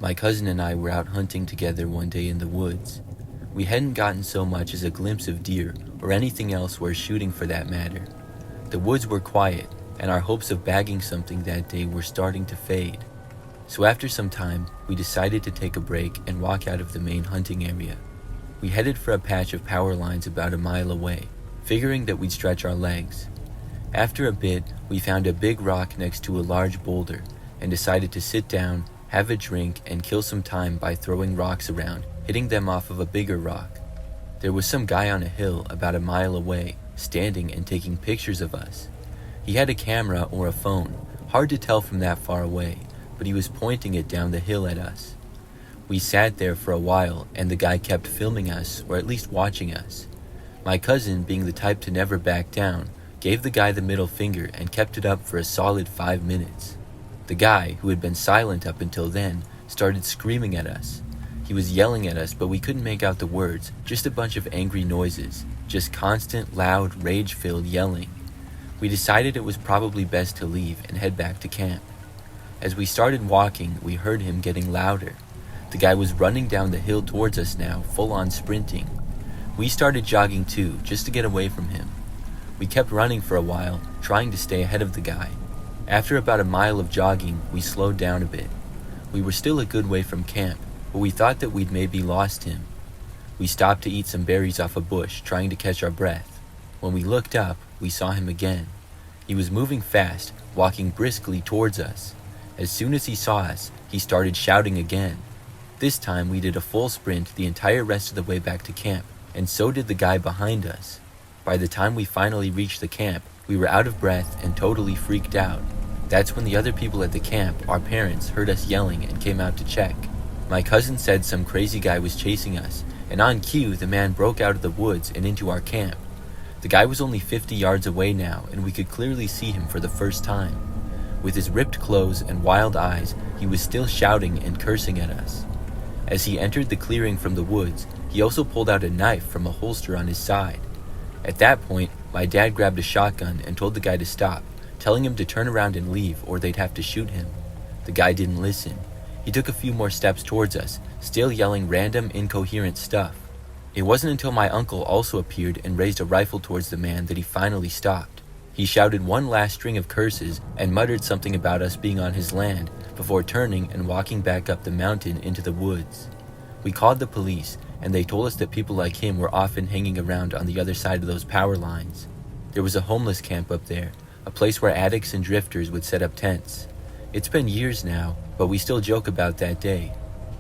My cousin and I were out hunting together one day in the woods. We hadn't gotten so much as a glimpse of deer or anything else worth shooting for that matter. The woods were quiet, and our hopes of bagging something that day were starting to fade. So after some time, we decided to take a break and walk out of the main hunting area. We headed for a patch of power lines about a mile away, figuring that we'd stretch our legs. After a bit, we found a big rock next to a large boulder and decided to sit down, have a drink, and kill some time by throwing rocks around, hitting them off of a bigger rock. There was some guy on a hill about a mile away, standing and taking pictures of us. He had a camera or a phone, hard to tell from that far away, but he was pointing it down the hill at us. We sat there for a while, and the guy kept filming us, or at least watching us. My cousin, being the type to never back down, gave the guy the middle finger and kept it up for a solid 5 minutes. The guy, who had been silent up until then, started screaming at us. He was yelling at us, but we couldn't make out the words, just a bunch of angry noises, just constant, loud, rage-filled yelling. We decided it was probably best to leave and head back to camp. As we started walking, we heard him getting louder. The guy was running down the hill towards us now, full-on sprinting. We started jogging too, just to get away from him. We kept running for a while, trying to stay ahead of the guy. After about a mile of jogging, we slowed down a bit. We were still a good way from camp, but we thought that we'd maybe lost him. We stopped to eat some berries off a bush, trying to catch our breath. When we looked up, we saw him again. He was moving fast, walking briskly towards us. As soon as he saw us, he started shouting again. This time we did a full sprint the entire rest of the way back to camp, and so did the guy behind us. By the time we finally reached the camp, we were out of breath and totally freaked out. That's when the other people at the camp, our parents, heard us yelling and came out to check. My cousin said some crazy guy was chasing us, and on cue, the man broke out of the woods and into our camp. The guy was only 50 yards away now, and we could clearly see him for the first time. With his ripped clothes and wild eyes, he was still shouting and cursing at us. As he entered the clearing from the woods, he also pulled out a knife from a holster on his side. At that point, my dad grabbed a shotgun and told the guy to stop, telling him to turn around and leave or they'd have to shoot him. The guy didn't listen. He took a few more steps towards us, still yelling random, incoherent stuff. It wasn't until my uncle also appeared and raised a rifle towards the man that he finally stopped. He shouted one last string of curses and muttered something about us being on his land before turning and walking back up the mountain into the woods. We called the police, and they told us that people like him were often hanging around on the other side of those power lines. There was a homeless camp up there, a place where addicts and drifters would set up tents. It's been years now, but we still joke about that day.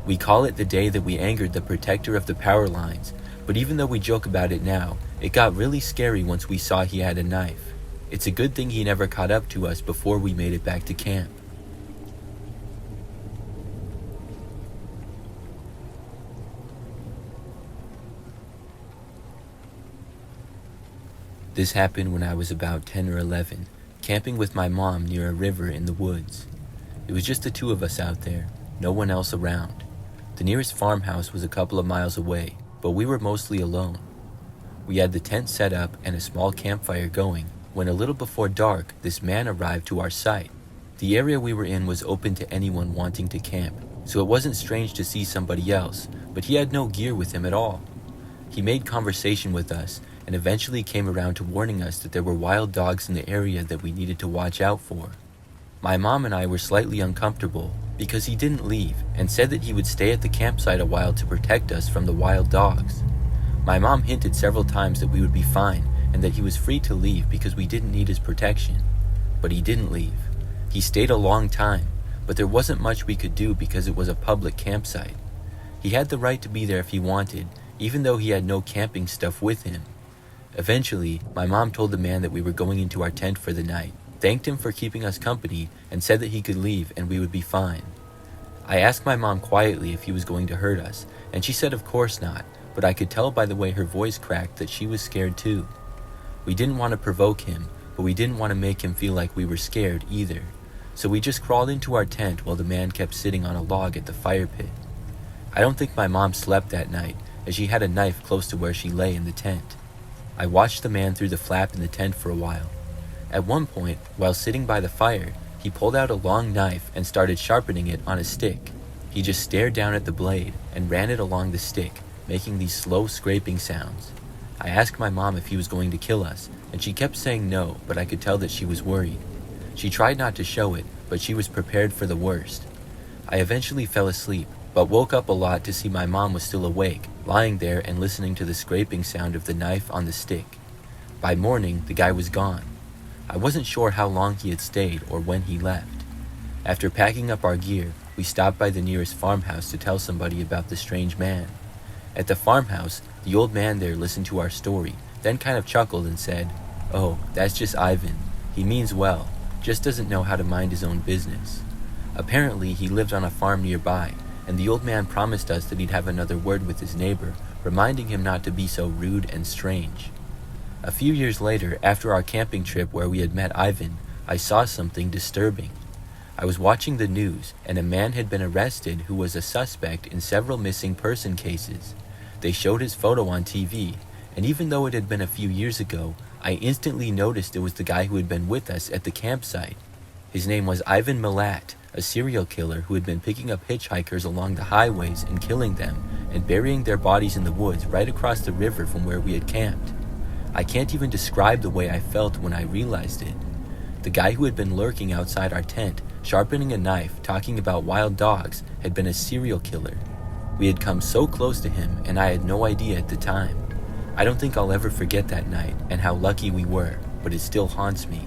We call it the day that we angered the protector of the power lines, but even though we joke about it now, it got really scary once we saw he had a knife. It's a good thing he never caught up to us before we made it back to camp. This happened when I was about 10 or 11, camping with my mom near a river in the woods. It was just the two of us out there, no one else around. The nearest farmhouse was a couple of miles away, but we were mostly alone. We had the tent set up and a small campfire going, when a little before dark, this man arrived to our site. The area we were in was open to anyone wanting to camp, so it wasn't strange to see somebody else, but he had no gear with him at all. He made conversation with us, and eventually came around to warning us that there were wild dogs in the area that we needed to watch out for. My mom and I were slightly uncomfortable because he didn't leave and said that he would stay at the campsite a while to protect us from the wild dogs. My mom hinted several times that we would be fine and that he was free to leave because we didn't need his protection. But he didn't leave. He stayed a long time, but there wasn't much we could do because it was a public campsite. He had the right to be there if he wanted, even though he had no camping stuff with him. Eventually, my mom told the man that we were going into our tent for the night, thanked him for keeping us company, and said that he could leave and we would be fine. I asked my mom quietly if he was going to hurt us, and she said of course not, but I could tell by the way her voice cracked that she was scared too. We didn't want to provoke him, but we didn't want to make him feel like we were scared either, so we just crawled into our tent while the man kept sitting on a log at the fire pit. I don't think my mom slept that night, as she had a knife close to where she lay in the tent. I watched the man through the flap in the tent for a while. At one point, while sitting by the fire, he pulled out a long knife and started sharpening it on a stick. He just stared down at the blade and ran it along the stick, making these slow scraping sounds. I asked my mom if he was going to kill us, and she kept saying no, but I could tell that she was worried. She tried not to show it, but she was prepared for the worst. I eventually fell asleep, but woke up a lot to see my mom was still awake, lying there and listening to the scraping sound of the knife on the stick. By morning, the guy was gone. I wasn't sure how long he had stayed or when he left. After packing up our gear, we stopped by the nearest farmhouse to tell somebody about the strange man. At the farmhouse, the old man there listened to our story, then kind of chuckled and said, "Oh, that's just Ivan. He means well, just doesn't know how to mind his own business." Apparently, he lived on a farm nearby, and the old man promised us that he'd have another word with his neighbor, reminding him not to be so rude and strange. A few years later, after our camping trip where we had met Ivan, I saw something disturbing. I was watching the news, and a man had been arrested who was a suspect in several missing person cases. They showed his photo on TV, and even though it had been a few years ago, I instantly noticed it was the guy who had been with us at the campsite. His name was Ivan Milat, a serial killer who had been picking up hitchhikers along the highways and killing them, and burying their bodies in the woods right across the river from where we had camped. I can't even describe the way I felt when I realized it. The guy who had been lurking outside our tent, sharpening a knife, talking about wild dogs, had been a serial killer. We had come so close to him, and I had no idea at the time. I don't think I'll ever forget that night and how lucky we were, but it still haunts me.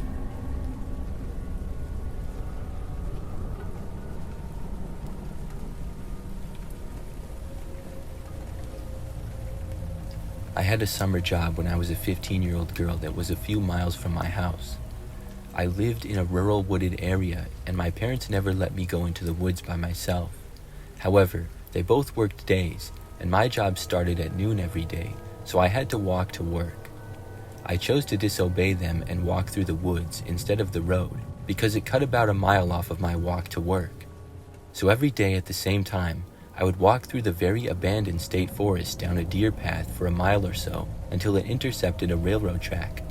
I had a summer job when I was a 15-year-old girl that was a few miles from my house. I lived in a rural wooded area, and my parents never let me go into the woods by myself. However, they both worked days, and my job started at noon every day, so I had to walk to work. I chose to disobey them and walk through the woods instead of the road, because it cut about a mile off of my walk to work. So every day at the same time, I would walk through the very abandoned state forest down a deer path for a mile or so until it intercepted a railroad track.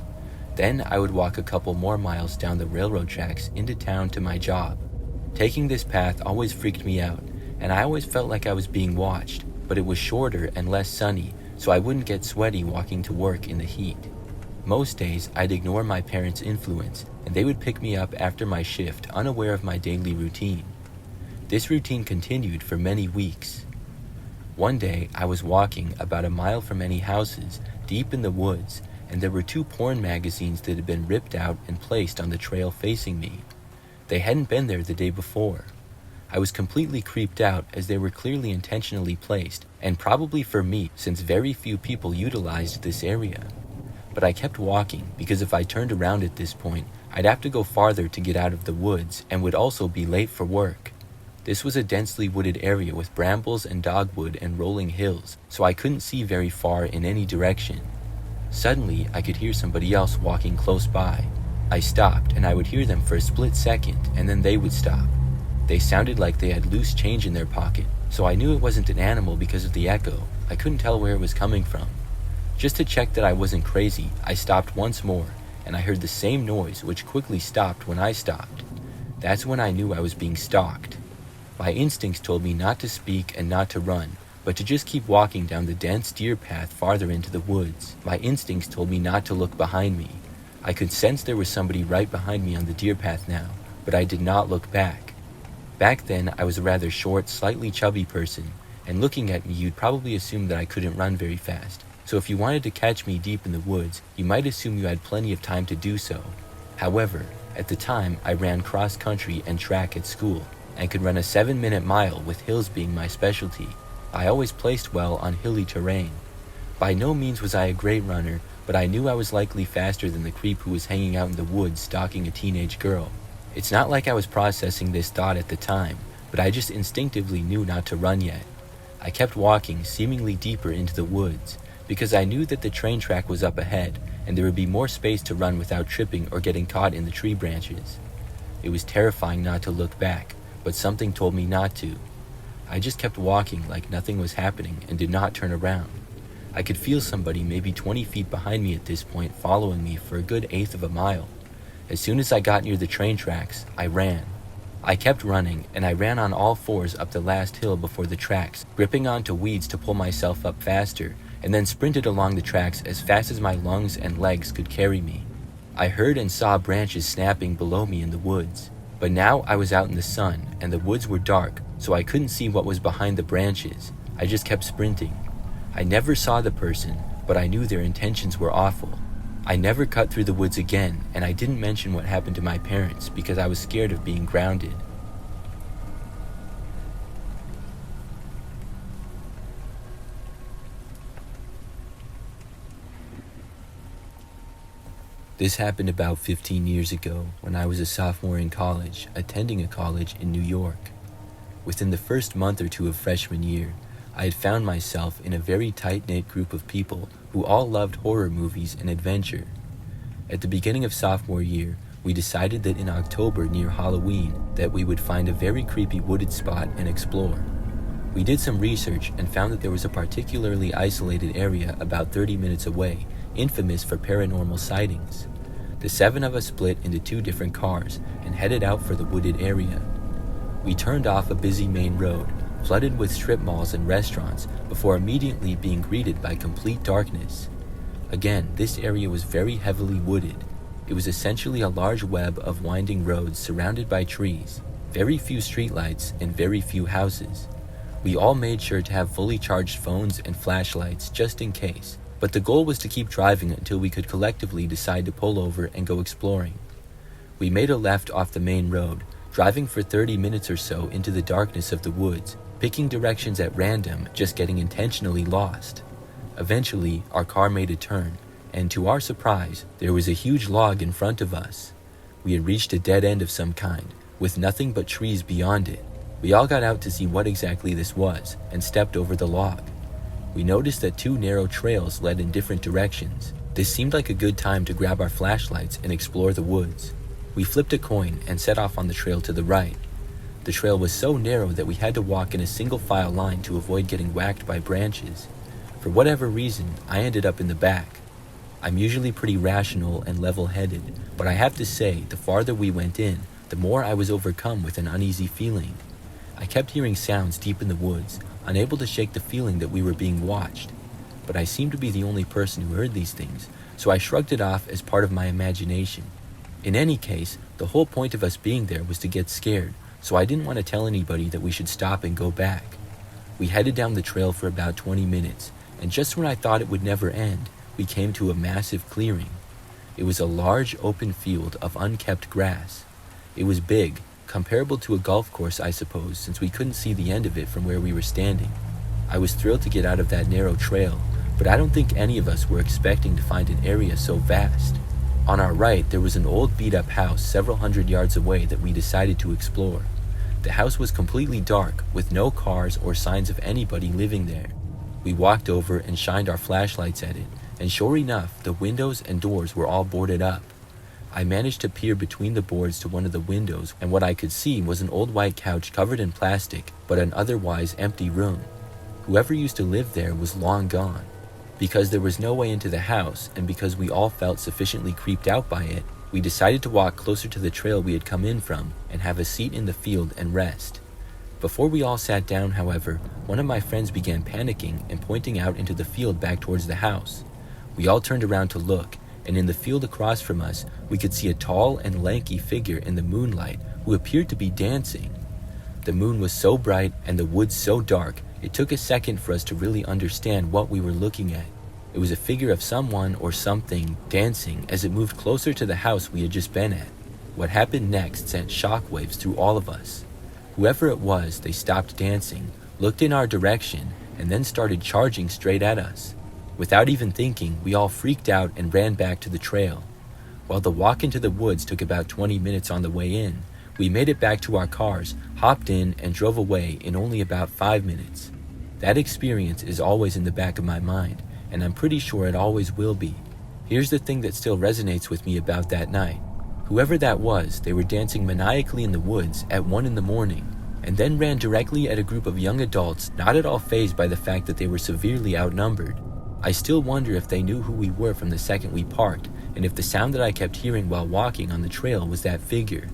Then I would walk a couple more miles down the railroad tracks into town to my job. Taking this path always freaked me out, and I always felt like I was being watched, but it was shorter and less sunny, so I wouldn't get sweaty walking to work in the heat. Most days, I'd ignore my parents' influence, and they would pick me up after my shift, unaware of my daily routine. This routine continued for many weeks. One day, I was walking about a mile from any houses, deep in the woods, and there were 2 porn magazines that had been ripped out and placed on the trail facing me. They hadn't been there the day before. I was completely creeped out as they were clearly intentionally placed, and probably for me, since very few people utilized this area. But I kept walking because if I turned around at this point, I'd have to go farther to get out of the woods and would also be late for work. This was a densely wooded area with brambles and dogwood and rolling hills, so I couldn't see very far in any direction. Suddenly, I could hear somebody else walking close by. I stopped, and I would hear them for a split second, and then they would stop. They sounded like they had loose change in their pocket, so I knew it wasn't an animal because of the echo. I couldn't tell where it was coming from. Just to check that I wasn't crazy, I stopped once more, and I heard the same noise, which quickly stopped when I stopped. That's when I knew I was being stalked. My instincts told me not to speak and not to run, but to just keep walking down the dense deer path farther into the woods. My instincts told me not to look behind me. I could sense there was somebody right behind me on the deer path now, but I did not look back. Back then, I was a rather short, slightly chubby person, and looking at me, you'd probably assume that I couldn't run very fast. So if you wanted to catch me deep in the woods, you might assume you had plenty of time to do so. However, at the time, I ran cross-country and track at school, and could run a 7-minute mile with hills being my specialty. I always placed well on hilly terrain. By no means was I a great runner, but I knew I was likely faster than the creep who was hanging out in the woods stalking a teenage girl. It's not like I was processing this thought at the time, but I just instinctively knew not to run yet. I kept walking seemingly deeper into the woods, because I knew that the train track was up ahead, and there would be more space to run without tripping or getting caught in the tree branches. It was terrifying not to look back, but something told me not to. I just kept walking like nothing was happening and did not turn around. I could feel somebody maybe 20 feet behind me at this point following me for a good 1/8 of a mile. As soon as I got near the train tracks, I ran. I kept running, and I ran on all fours up the last hill before the tracks, gripping onto weeds to pull myself up faster, and then sprinted along the tracks as fast as my lungs and legs could carry me. I heard and saw branches snapping below me in the woods, but now I was out in the sun, and the woods were dark, so I couldn't see what was behind the branches. I just kept sprinting. I never saw the person, but I knew their intentions were awful. I never cut through the woods again, and I didn't mention what happened to my parents because I was scared of being grounded. This happened about 15 years ago when I was a sophomore in college, attending a college in New York. Within the first month or two of freshman year, I had found myself in a very tight-knit group of people who all loved horror movies and adventure. At the beginning of sophomore year, we decided that in October near Halloween that we would find a very creepy wooded spot and explore. We did some research and found that there was a particularly isolated area about 30 minutes away, infamous for paranormal sightings. The 7 of us split into 2 different cars and headed out for the wooded area. We turned off a busy main road, flooded with strip malls and restaurants, before immediately being greeted by complete darkness. Again, this area was very heavily wooded. It was essentially a large web of winding roads surrounded by trees, very few streetlights, and very few houses. We all made sure to have fully charged phones and flashlights just in case, but the goal was to keep driving until we could collectively decide to pull over and go exploring. We made a left off the main road, driving for 30 minutes or so into the darkness of the woods, picking directions at random, just getting intentionally lost. Eventually, our car made a turn, and to our surprise, there was a huge log in front of us. We had reached a dead end of some kind, with nothing but trees beyond it. We all got out to see what exactly this was, and stepped over the log. We noticed that 2 narrow trails led in different directions. This seemed like a good time to grab our flashlights and explore the woods. We flipped a coin and set off on the trail to the right. The trail was so narrow that we had to walk in a single file line to avoid getting whacked by branches. For whatever reason, I ended up in the back. I'm usually pretty rational and level-headed, but I have to say, the farther we went in, the more I was overcome with an uneasy feeling. I kept hearing sounds deep in the woods, unable to shake the feeling that we were being watched. But I seemed to be the only person who heard these things, so I shrugged it off as part of my imagination. In any case, the whole point of us being there was to get scared, so I didn't want to tell anybody that we should stop and go back. We headed down the trail for about 20 minutes, and just when I thought it would never end, we came to a massive clearing. It was a large open field of unkept grass. It was big, comparable to a golf course, I suppose, since we couldn't see the end of it from where we were standing. I was thrilled to get out of that narrow trail, but I don't think any of us were expecting to find an area so vast. On our right, there was an old beat-up house several hundred yards away that we decided to explore. The house was completely dark, with no cars or signs of anybody living there. We walked over and shined our flashlights at it, and sure enough, the windows and doors were all boarded up. I managed to peer between the boards to one of the windows, and what I could see was an old white couch covered in plastic, but an otherwise empty room. Whoever used to live there was long gone. Because there was no way into the house, and because we all felt sufficiently creeped out by it, we decided to walk closer to the trail we had come in from and have a seat in the field and rest. Before we all sat down, however, one of my friends began panicking and pointing out into the field back towards the house. We all turned around to look, and in the field across from us, we could see a tall and lanky figure in the moonlight who appeared to be dancing. The moon was so bright and the woods so dark, it took a second for us to really understand what we were looking at. It was a figure of someone or something dancing as it moved closer to the house we had just been at. What happened next sent shockwaves through all of us. Whoever it was, they stopped dancing, looked in our direction, and then started charging straight at us. Without even thinking, we all freaked out and ran back to the trail. While the walk into the woods took about 20 minutes on the way in, we made it back to our cars, hopped in, and drove away in only about 5 minutes. That experience is always in the back of my mind, and I'm pretty sure it always will be. Here's the thing that still resonates with me about that night. Whoever that was, they were dancing maniacally in the woods at 1 in the morning, and then ran directly at a group of young adults not at all fazed by the fact that they were severely outnumbered. I still wonder if they knew who we were from the second we parked, and if the sound that I kept hearing while walking on the trail was that figure.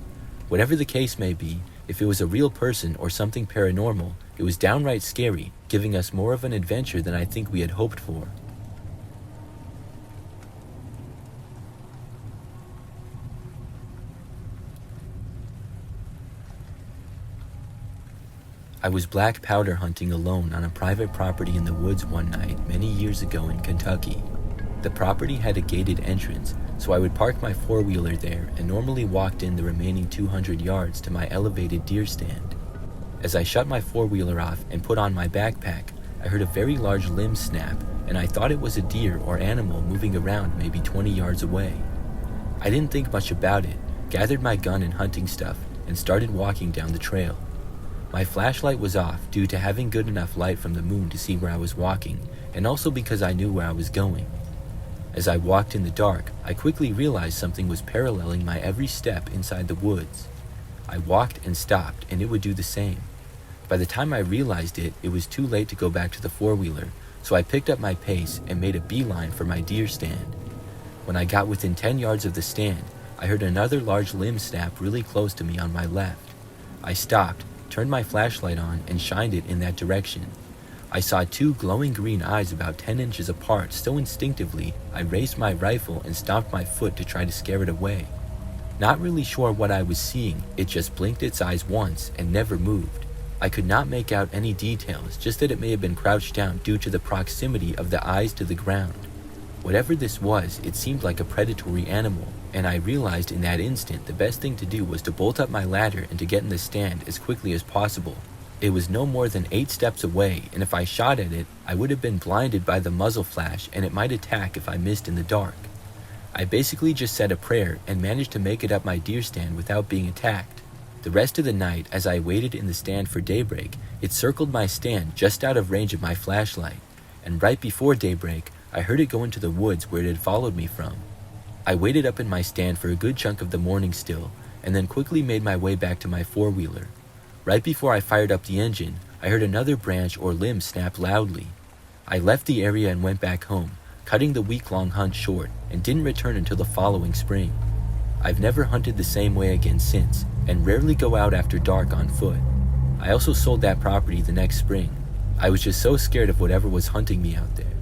Whatever the case may be, If it was a real person or something paranormal, it was downright scary, giving us more of an adventure than I think we had hoped for. I was black powder hunting alone on a private property in the woods one night many years ago in Kentucky. The property had a gated entrance, so I would park my four-wheeler there and normally walked in the remaining 200 yards to my elevated deer stand. As I shut my four-wheeler off and put on my backpack, I heard a very large limb snap, and I thought it was a deer or animal moving around maybe 20 yards away. I didn't think much about it, gathered my gun and hunting stuff, and started walking down the trail. My flashlight was off due to having good enough light from the moon to see where I was walking, and also because I knew where I was going. As I walked in the dark, I quickly realized something was paralleling my every step inside the woods. I walked and stopped, and it would do the same. By the time I realized it, it was too late to go back to the four-wheeler, so I picked up my pace and made a beeline for my deer stand. When I got within 10 yards of the stand, I heard another large limb snap really close to me on my left. I stopped, turned my flashlight on, and shined it in that direction. I saw two glowing green eyes about 10 inches apart, so instinctively, I raised my rifle and stomped my foot to try to scare it away. Not really sure what I was seeing, it just blinked its eyes once and never moved. I could not make out any details, just that it may have been crouched down due to the proximity of the eyes to the ground. Whatever this was, it seemed like a predatory animal, and I realized in that instant the best thing to do was to bolt up my ladder and to get in the stand as quickly as possible. It was no more than 8 steps away, and if I shot at it, I would have been blinded by the muzzle flash and it might attack if I missed in the dark. I basically just said a prayer and managed to make it up my deer stand without being attacked. The rest of the night, as I waited in the stand for daybreak, it circled my stand just out of range of my flashlight, and right before daybreak, I heard it go into the woods where it had followed me from. I waited up in my stand for a good chunk of the morning still, and then quickly made my way back to my four-wheeler. Right before I fired up the engine, I heard another branch or limb snap loudly. I left the area and went back home, cutting the week-long hunt short, and didn't return until the following spring. I've never hunted the same way again since, and rarely go out after dark on foot. I also sold that property the next spring. I was just so scared of whatever was hunting me out there.